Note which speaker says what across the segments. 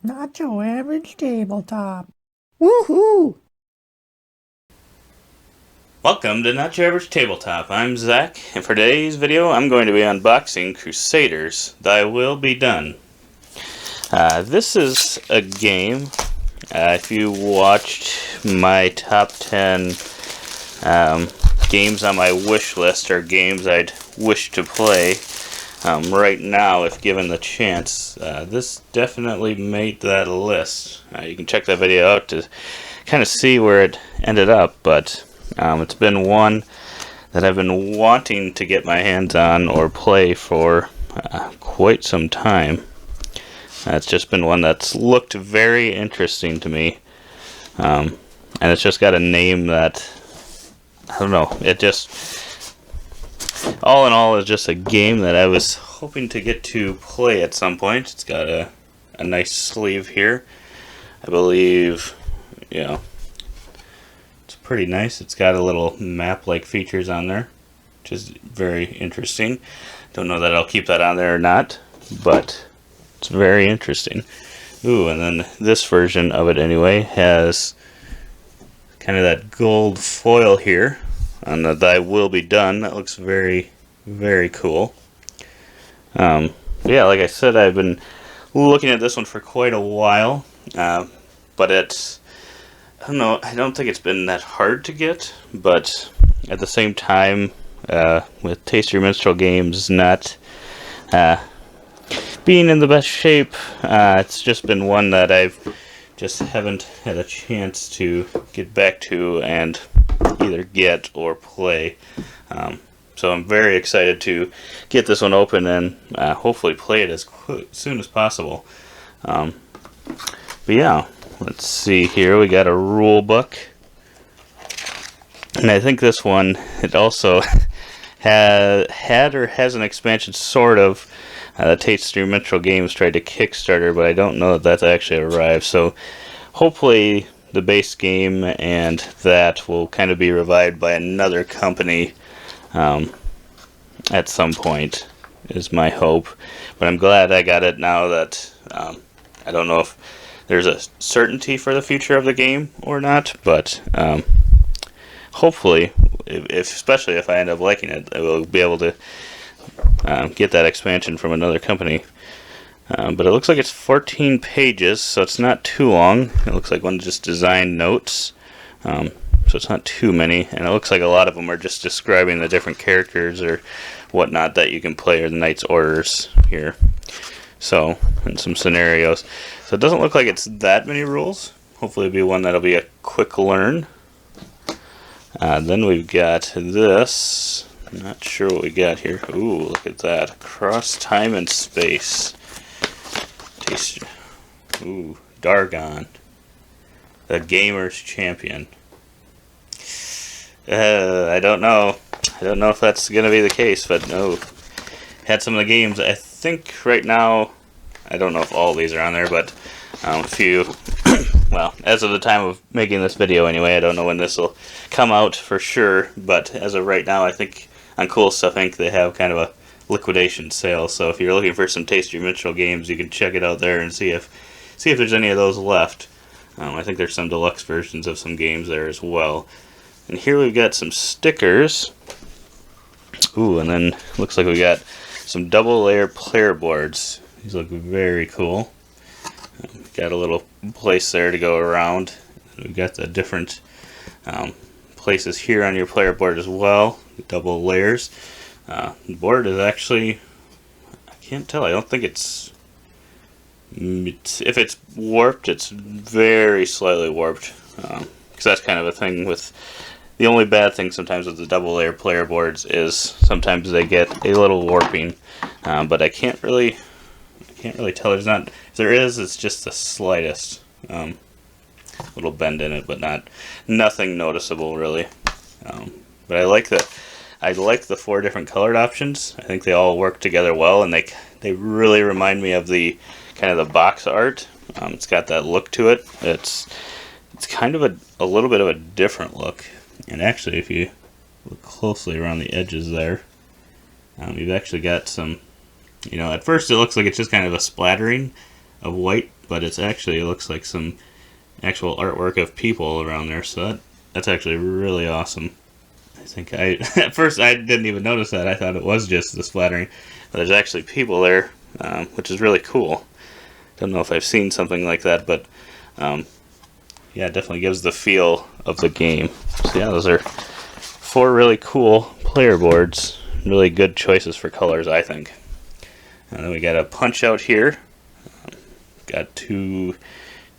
Speaker 1: Not your average tabletop. Woohoo!
Speaker 2: Welcome to Not Your Average Tabletop. I'm Zach, and for today's video, I'm going to be unboxing Crusaders, Thy Will Be Done. This is a game. If you watched my top 10 games on my wish list, or games I'd wish to play right now if given the chance, this definitely made that list. You can check that video out to kind of see where it ended up, but it's been one that I've been wanting to get my hands on or play for quite some time. It's just been one that's looked very interesting to me, and it's just got a name that, I don't know, it just, all in all, is just a game that I was hoping to get to play at some point. It's got a nice sleeve here, I believe, it's pretty nice. It's got a little map-like features on there, which is very interesting. Don't know that I'll keep that on there or not, but it's very interesting. Ooh, and then this version of it anyway has kind of that gold foil here on the Thy Will Be Done. That looks very, very cool. Yeah, like I said, I've been looking at this one for quite a while, but it's, I don't know, I don't think it's been that hard to get, but at the same time, with Taste Your Minstrel Games not being in the best shape, it's just been one that I've just haven't had a chance to get back to and either get or play. So I'm very excited to get this one open and hopefully play it as soon as possible. But yeah, let's see here. We got a rule book, and I think this one, it also had or has an expansion, sort of. The Taste Your Minstrel Games tried to Kickstarter, but I don't know that that's actually arrived. So hopefully the base game and that will kind of be revived by another company at some point, is my hope. But I'm glad I got it now that I don't know if there's a certainty for the future of the game or not, but hopefully, especially if I end up liking it, I will be able to get that expansion from another company. But it looks like it's 14 pages, so it's not too long. It looks like one just designed notes, so it's not too many, and it looks like a lot of them are just describing the different characters or whatnot that you can play, or the knight's orders here. So, and some scenarios. So it doesn't look like it's that many rules. Hopefully it'll be one that'll be a quick learn. Then we've got this. I'm not sure what we got here. Ooh, look at that. Across Time and Space. Ooh, Dargon. The Gamer's Champion. I don't know. I don't know if that's going to be the case, but no. Had some of the games. I think right now, I don't know if all these are on there, but a few. Well, as of the time of making this video anyway, I don't know when this will come out for sure, but as of right now, I think on Cool Stuff Inc. they have kind of a liquidation sale, so if you're looking for some Taste Your Minstrel games, you can check it out there and see if there's any of those left. I think there's some deluxe versions of some games there as well. And here we've got some stickers. Ooh, and then looks like we got some double layer player boards. These look very cool. Got a little place there to go around. We've got the different places here on your player board as well. Double layers. The board is actually, I can't tell. I don't think it's if it's warped, it's very slightly warped. Because that's kind of a thing with, the only bad thing sometimes with the double layer player boards is sometimes they get a little warping. But I can't really tell. There's not. If there is, it's just the slightest little bend in it, but nothing noticeable really. But I like the 4 different colored options. I think they all work together well, and they really remind me of the kind of the box art. It's got that look to it. It's kind of a little bit of a different look. And actually, if you look closely around the edges there, you've actually got some. At first it looks like it's just kind of a splattering, of white, but it's actually, it looks like some actual artwork of people around there, so that's actually really awesome. I think at first I didn't even notice that. I thought it was just the splattering, but there's actually people there, which is really cool. Don't know if I've seen something like that, but yeah, it definitely gives the feel of the game. So yeah, those are 4 really cool player boards. Really good choices for colors, I think. And then we got a punch out here. Got 2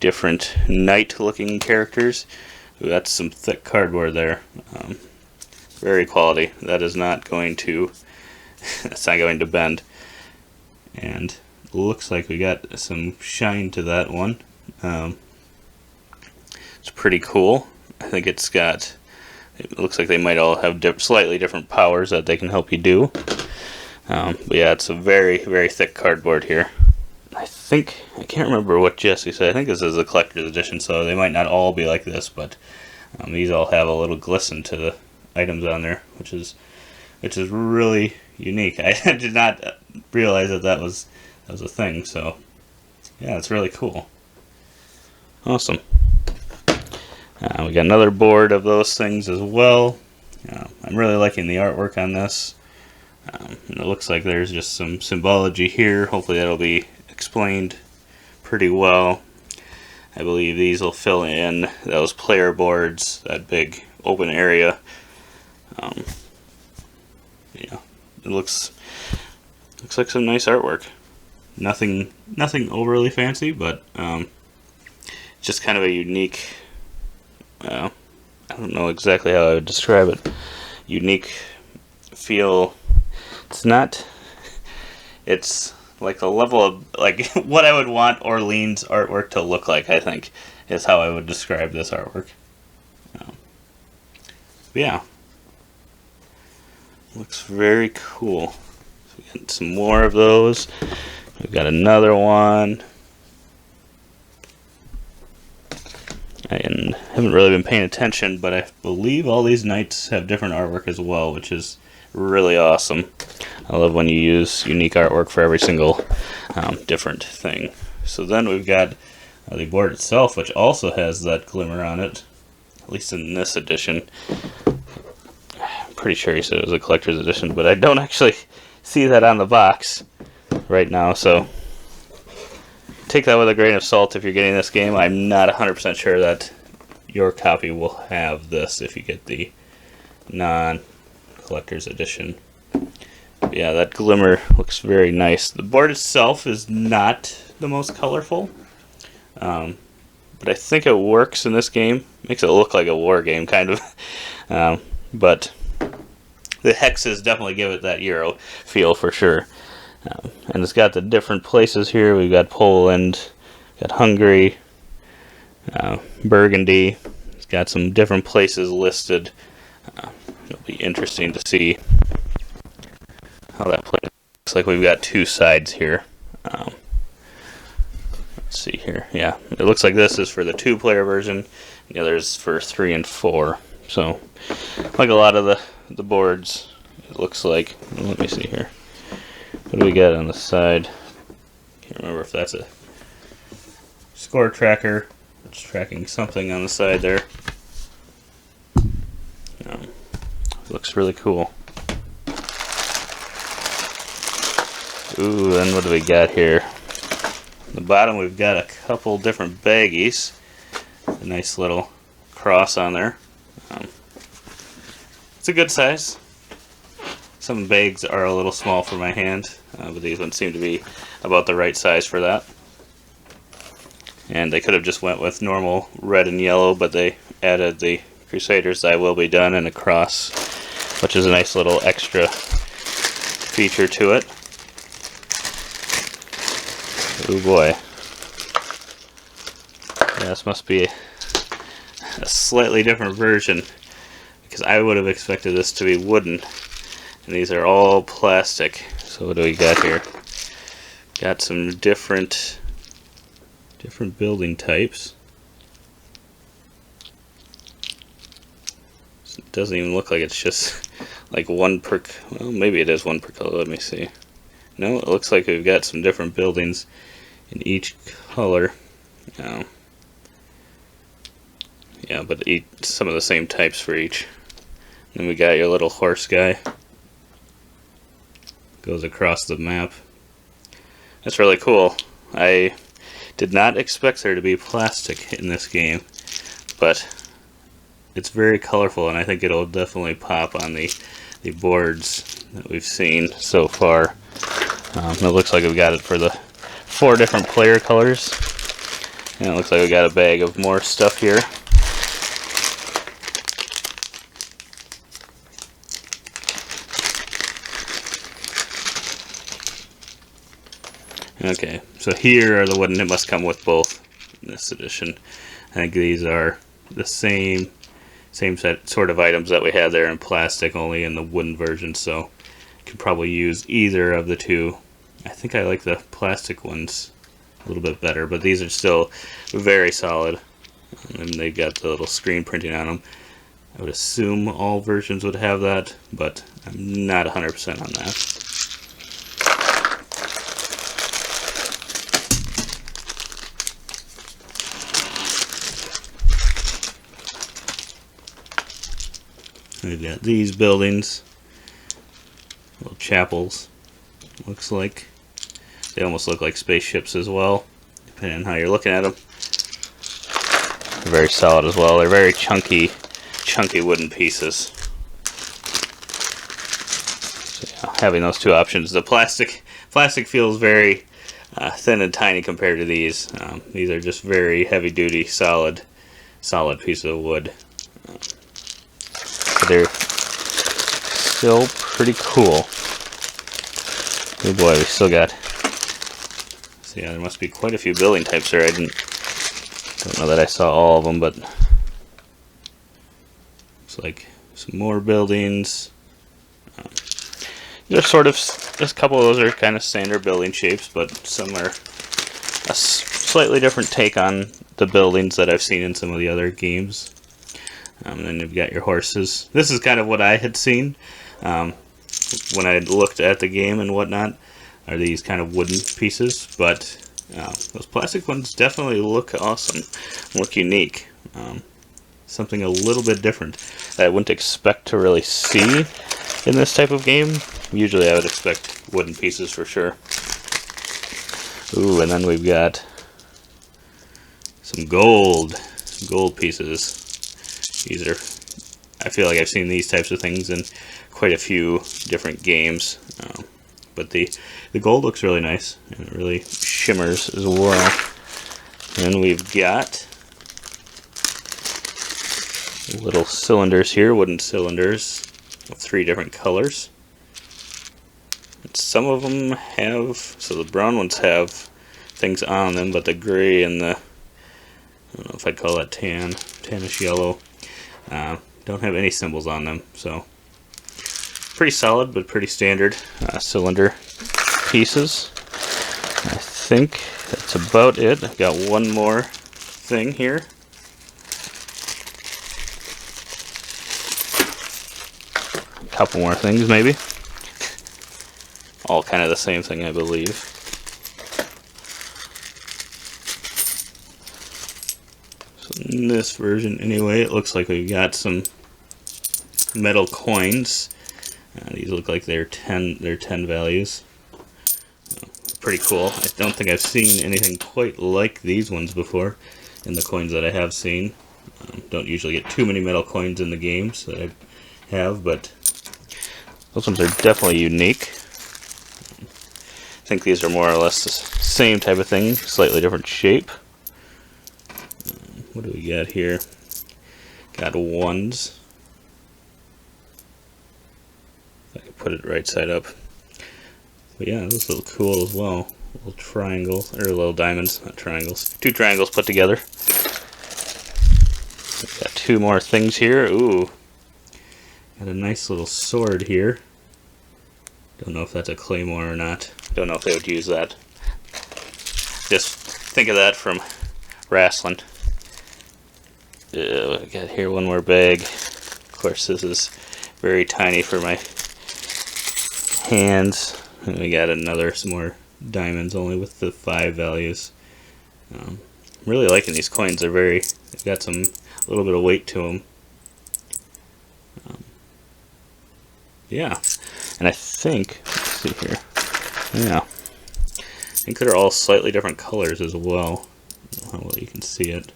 Speaker 2: different knight-looking characters. Ooh, that's some thick cardboard there. Very quality. That is not going to that's not going to bend. And looks like we got some shine to that one. It's pretty cool. I think it looks like they might all have slightly different powers that they can help you do. But yeah, it's a very, very thick cardboard here. I can't remember what Jesse said. I think this is a collector's edition, so they might not all be like this, but these all have a little glisten to the items on there, which is really unique. I did not realize that was a thing. So yeah, it's really cool. Awesome. We got another board of those things as well. I'm really liking the artwork on this. And it looks like there's just some symbology here. Hopefully that'll be explained pretty well. I believe these will fill in those player boards, that big open area. Yeah, it looks like some nice artwork. Nothing overly fancy, but just kind of a unique. I don't know exactly how I would describe it. Unique feel. It's like the level of like what I would want Orleans artwork to look like, I think, is how I would describe this artwork. Yeah. Looks very cool. So we got some more of those. We've got another one. I haven't really been paying attention, but I believe all these knights have different artwork as well, which is really awesome. I love when you use unique artwork for every single different thing. So then we've got the board itself, which also has that glimmer on it, at least in this edition. I'm pretty sure he said it was a collector's edition, but I don't actually see that on the box right now, so take that with a grain of salt if you're getting this game. I'm not 100% sure that your copy will have this if you get the non-collector's edition. But yeah, that glimmer looks very nice. The board itself is not the most colorful, but I think it works in this game. Makes it look like a war game, kind of. But the hexes definitely give it that Euro feel for sure. And it's got the different places here. We've got Poland, got Hungary, Burgundy. It's got some different places listed. It'll be interesting to see how that plays. Looks like we've got 2 sides here. Let's see here. Yeah, it looks like this is for the 2-player version. The other is for 3 and 4. So, like a lot of the boards, it looks like. Let me see here. What do we got on the side? Can't remember if that's a score tracker. It's tracking something on the side there. Looks really cool. Ooh, then what do we got here? On the bottom we've got a couple different baggies. A nice little cross on there. It's a good size. Some bags are a little small for my hand, but these ones seem to be about the right size for that. And they could have just went with normal red and yellow, but they added the Crusaders I Will Be Done and a cross, which is a nice little extra feature to it. Oh boy. Yeah, this must be a slightly different version, because I would have expected this to be wooden. And these are all plastic. So what do we got here? Got some different building types. It doesn't even look like it's just like one per. Well, maybe it is one per color. Let me see. No, it looks like we've got some different buildings in each color. Yeah, but some of the same types for each. Then we got your little horse guy. Goes across the map. That's really cool. I did not expect there to be plastic in this game, but it's very colorful, and I think it'll definitely pop on the boards that we've seen so far. It looks like we've got it for the 4 different player colors, and it looks like we got a bag of more stuff here. Okay, so here are the wooden. It must come with both in this edition. I think these are the same sort of items that we had there in plastic, only in the wooden version, so you can probably use either of the two. I think I like the plastic ones a little bit better, but these are still very solid, and they've got the little screen printing on them. I would assume all versions would have that, but I'm not 100% on that. We've got these buildings, little chapels, looks like. They almost look like spaceships as well, depending on how you're looking at them. They're very solid as well. They're very chunky wooden pieces. So yeah, having those two options. The plastic feels very thin and tiny compared to these. These are just very heavy-duty, solid pieces of wood. They're still pretty cool. Oh boy, we still got. So yeah, there must be quite a few building types there. Don't know that I saw all of them, but looks like some more buildings. They're sort of, a couple of those are kind of standard building shapes, but some are a slightly different take on the buildings that I've seen in some of the other games. And then you've got your horses. This is kind of what I had seen when I looked at the game and whatnot, are these kind of wooden pieces, but those plastic ones definitely look awesome, look unique. Something a little bit different that I wouldn't expect to really see in this type of game. Usually I would expect wooden pieces for sure. Ooh, and then we've got some gold pieces. These are, I feel like I've seen these types of things in quite a few different games, but the gold looks really nice, and it really shimmers as well. And we've got little cylinders here, wooden cylinders of 3 different colors. And some of them have, so the brown ones have things on them, but the gray and the, I don't know if I'd call that tannish yellow, don't have any symbols on them, so pretty solid but pretty standard cylinder pieces. I think that's about it. I've got one more thing here. A couple more things maybe. All kind of the same thing, I believe. In this version anyway, it looks like we've got some metal coins. These look like they're 10 values. Pretty cool. I don't think I've seen anything quite like these ones before in the coins that I have seen. Don't usually get too many metal coins in the games that I have, but those ones are definitely unique. I think these are more or less the same type of thing, slightly different shape. What do we got here? Got ones. If I could put it right side up. But yeah, those look cool as well. Little triangles, or little diamonds, not triangles. 2 triangles put together. We've got 2 more things here. Ooh. Got a nice little sword here. Don't know if that's a claymore or not. Don't know if they would use that. Just think of that from wrestling. I got here one more bag. Of course, this is very tiny for my hands. And we got some more diamonds, only with the 5 values. I'm really liking these coins. They've got a little bit of weight to them. Yeah, and I think, let's see here, yeah, I think they're all slightly different colors as well. I don't know how well you can see it.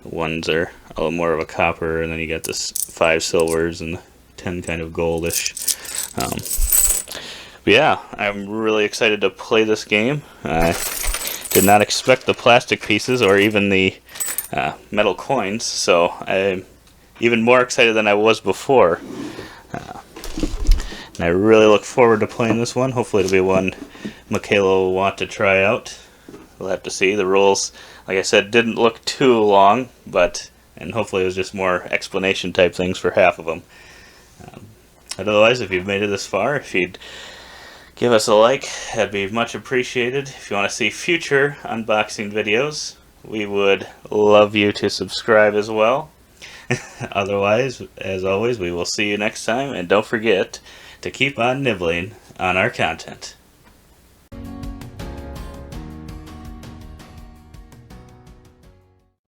Speaker 2: The ones are a little more of a copper, and then you got this 5 silvers and 10 kind of goldish. But yeah, I'm really excited to play this game. I did not expect the plastic pieces or even the metal coins, so I'm even more excited than I was before. And I really look forward to playing this one. Hopefully it'll be one Michaela will want to try out. We'll have to see. The rules, like I said, didn't look too long, and hopefully it was just more explanation type things for half of them. Otherwise, if you've made it this far, if you'd give us a like, that'd be much appreciated. If you want to see future unboxing videos, we would love you to subscribe as well. Otherwise, as always, we will see you next time, and don't forget to keep on nibbling on our content.